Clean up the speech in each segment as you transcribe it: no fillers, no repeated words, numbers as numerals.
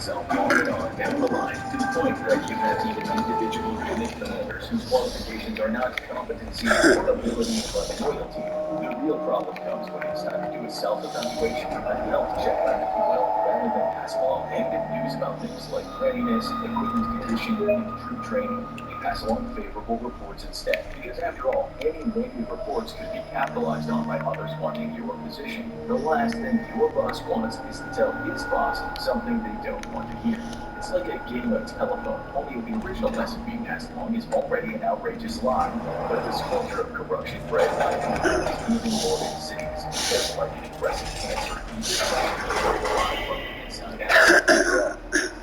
itself on and on down the line to the point that you have even individual unit commanders whose qualifications are not competency or ability but loyalty. The real problem comes when it's time to do a self-evaluation, a health checkup, if you will, rather than pass along negative news about things like readiness, equipment condition, and troop training. They pass along favorable reports instead, because after all, any negative reports could be capitalized on by others wanting your position. The last thing your boss wants is to tell his boss something they don't want to hear. It's like a game of telephone, only the original message being passed along is already an outrageous lie. But this culture of corruption bred by even more insidious, just like an aggressive cancer, eating from the inside out.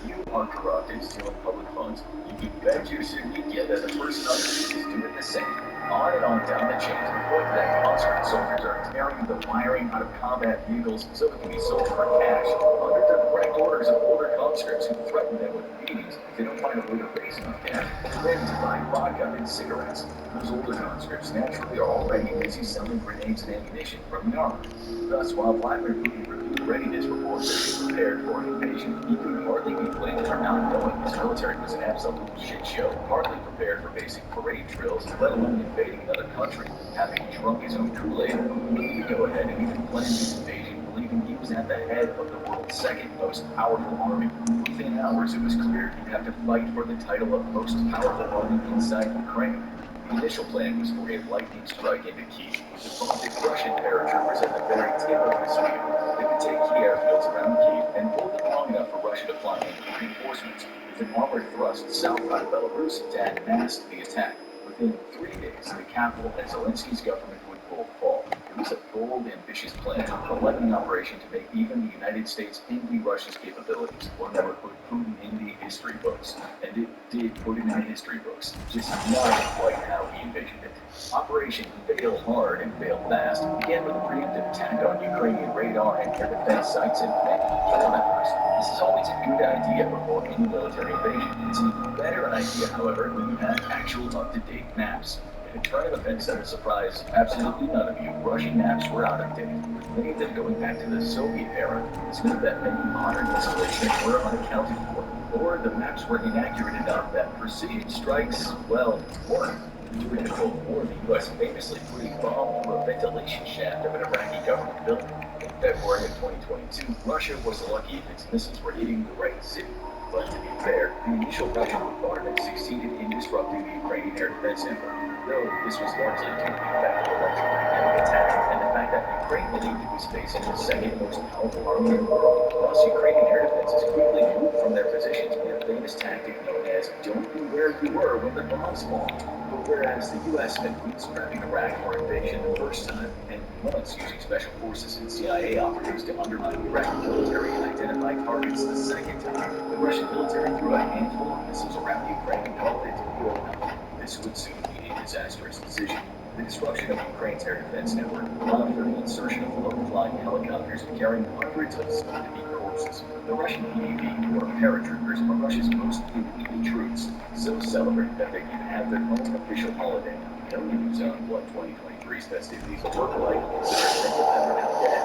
You are corrupt and stealing public funds. You can bet your certificate that the person underneath is doing the same. On and on down the chain to the point that conscript soldiers are tearing the wiring out of combat vehicles so it can be sold for cash, under the direct orders of older conscripts who threaten them with beatings if they don't find a way to raise enough cash, and then to buy vodka and cigarettes. Those older conscripts naturally are already busy selling grenades and ammunition from the army. Thus, while Vladimir Putin reviewed readiness reports and prepared for an invasion, he could hardly be blamed for not knowing his military was an absolute shit show, hardly prepared for basic parade drills, let alone invading another country. Having drunk his own Kool-Aid, Putin could go ahead and even plan his invasion, believing he was at the head of the world's second most powerful army. Within hours, it was clear he'd have to fight for the title of most powerful army inside Ukraine. The initial plan was for a lightning strike into Kyiv, with the vaunted Russian paratroopers at the very tip of the spear. They would take key airfields around Kyiv and hold them long enough for Russia to fly in reinforcements, with an armored thrust south out of Belarus to unmask the attack. Within 3 days, the capital and Zelensky's government would both fall. It was a bold, ambitious plan, a lightning operation to make even the United States envy Russia's capabilities, one that would put Putin in the history books. And it did put him in the history books, just not quite how he envisioned it. Operation Fail Hard and Fail Fast began with a preemptive attack on Ukrainian radar and air defense sites in many kilometers. This is always a good idea before any military invasion. It's an even better idea, however, when you have actual up-to-date maps. In a turn of events that will surprise absolutely none of you, Russian maps were out of date, with many of them going back to the Soviet era. This meant that many modern installations were unaccounted for, or the maps were inaccurate enough that precision strikes, well, worked. During the Cold War, the U.S. famously put a bomb through a ventilation shaft of an Iraqi government building. In February of 2022, Russia was lucky if its missiles were hitting the right city. But to be fair, the initial Russian bombardment succeeded in disrupting the Ukrainian air defense network, though this was largely due to the effect of electromagnetic attack and the fact that Ukraine believed it was facing the second most powerful army in the world. Thus, Ukrainian air defenses quickly moved from their positions in a famous tactic known as "don't be where you were when the bombs fall." But whereas the U.S. spent weeks prepping Iraq for invasion the first time, and months using special forces and CIA operatives to undermine the Iraqi military and identify targets the second time, the Russian military threw a handful of missiles around Ukraine and called it over. This would soon be a disastrous decision. The disruption of Ukraine's air defense network allowed for the insertion of low-flying helicopters carrying hundreds of soon-to-be corpses. The Russian PDP, or paratroopers, are Russia's most elite troops, so celebrated that they even have their own official holiday. No news on what 2023's festivities will look like, considering many of them are now dead.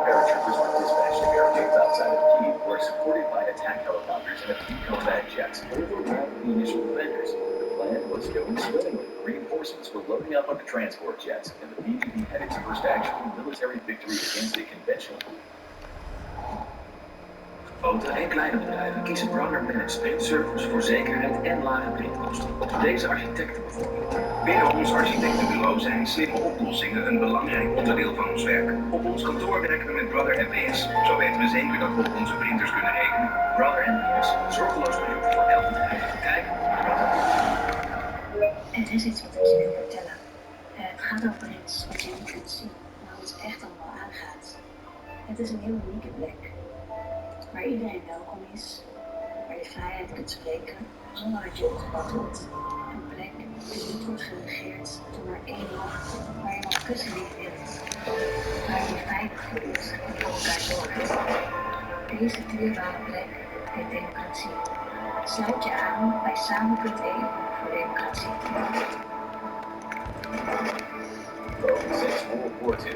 Paratroopers were dispatched to airfields outside of Kyiv, where supported by attack helicopters and a few combat jets, overwhelmed the initial defenders. The plan was going swimmingly. Reinforcements were loading up on the transport jets, and the PDP had its first actual military victory against a conventional. Grote en kleine bedrijven kiezen Browner Managed Print Service voor zekerheid en lage printkosten. Deze architecten bijvoorbeeld. Binnen ons architectenbureau zijn slimme oplossingen een belangrijk onderdeel van ons werk. Op ons kantoor werken we met Brother PS. Zo weten we zeker dat we op onze printers kunnen rekenen. Brother PS, zorgeloos printen voor elk bedrijf. Kijk, Er is iets wat ik je wil vertellen. Het gaat over iets wat je niet kunt zien, maar ons echt allemaal aangaat. Het is een heel unieke plek, waar iedereen welkom is, waar je vrijheid kunt spreken zonder dat je opgepakt wordt. Een plek die niet wordt geregeerd door maar één macht, waar je mag kussen wie je wilt, waar je je veilig voelt en voor elkaar zorgt. Deze dierbare plek heet democratie. Sluit je aan bij samen.eu voor democratie. War II.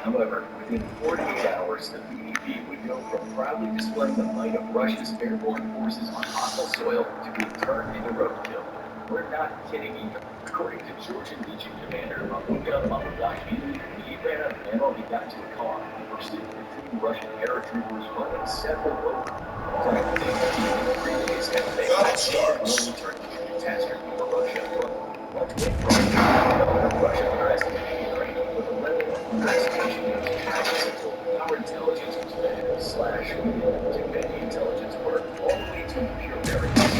However, within 48 hours, the BDP would go from proudly displaying the might of Russia's airborne forces on hostile soil to being turned into roadkill. We're not kidding either. According to Georgian Legion commander Mamuka Mamudashvili, he ran out of ammo, he got into a car and pursued 15 Russian paratroopers running several over. Claiming the previous campaign only turned into a catastrophe for Russia. But much went wrong. Russia underestimated Ukraine, but the level of underestimation goes past simple. Our intelligence was bad, slash, we didn't do any intelligence work, all the way to pure arrogance.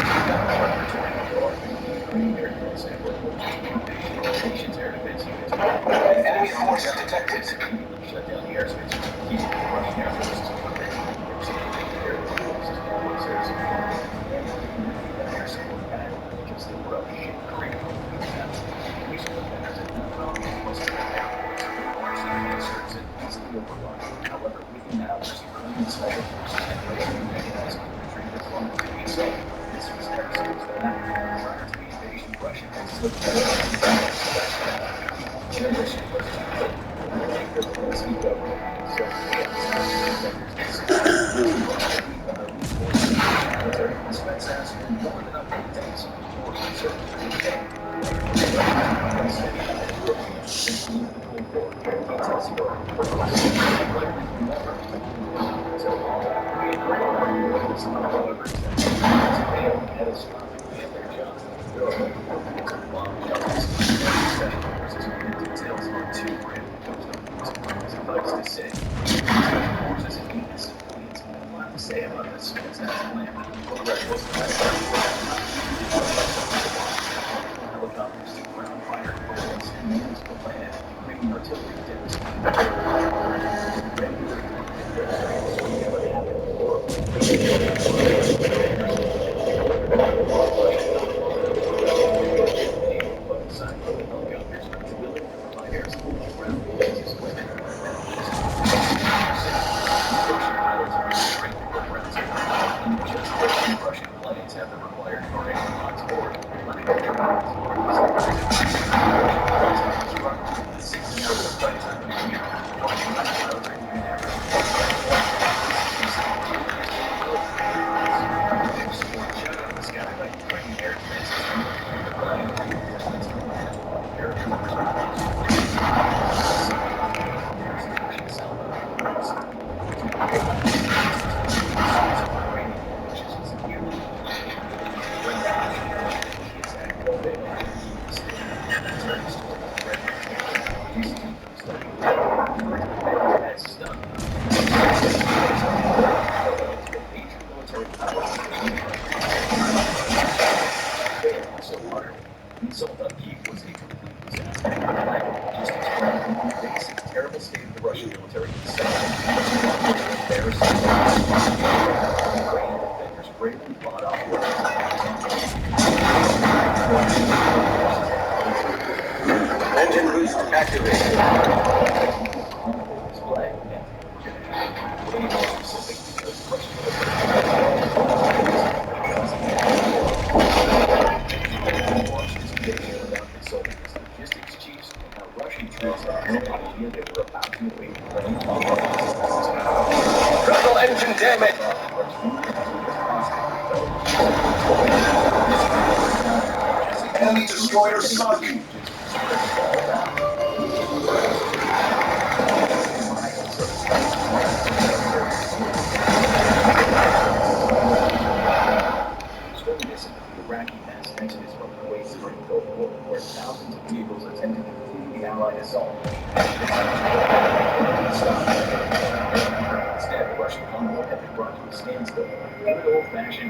Ukraine Air Defense Network, which is the foundation of the nation's air defense units. Enemy forces detected. Immediately shut down the airspace, keeping the Russian Air Forces preventing their security air forces and forces. And air support battle because they were up shit creek. Recent defenders have not found most of their airports, largely answers and easily overrun. However, within hours, Ukrainian special forces and Russian mechanized infantry responded to the assault. This was their response to that. Prior to the invasion, Russia had slipped generation was to make the Zelensky government so military expense has more than a few days for conservative details are too grim. Suffice to say, forces and even civilians have a lot to say about this fantastic plan. For the rest of helicopters to ground fire equipment and use the plan, bringing artillery dips. What happened but aside from the helicopters, its ability to provide air support to ground forces equipment Russian pilots are trained to go ground support, and just as Russian planes have the required terrain on board, like the 16 hours of flight time in a year, Russian pilots are even the sky by Ukrainian air defense system, so hard. The assault on Kyiv was a complete disaster. Just explain the basic terrible state of the Russian military. Embarrassing. Ukrainian defenders bravely fought off Engine boost activated. display. Way more specific because Russian launched this invasion without consulting its logistics chiefs and how Russian troops had no idea they were about to invade Ukraine. Throttle engine damage. Enemy destroyer sunk. This the Iraqi mass exodus from Kuwait during the Gulf War, where thousands of vehicles attempted to flee the Allied assault.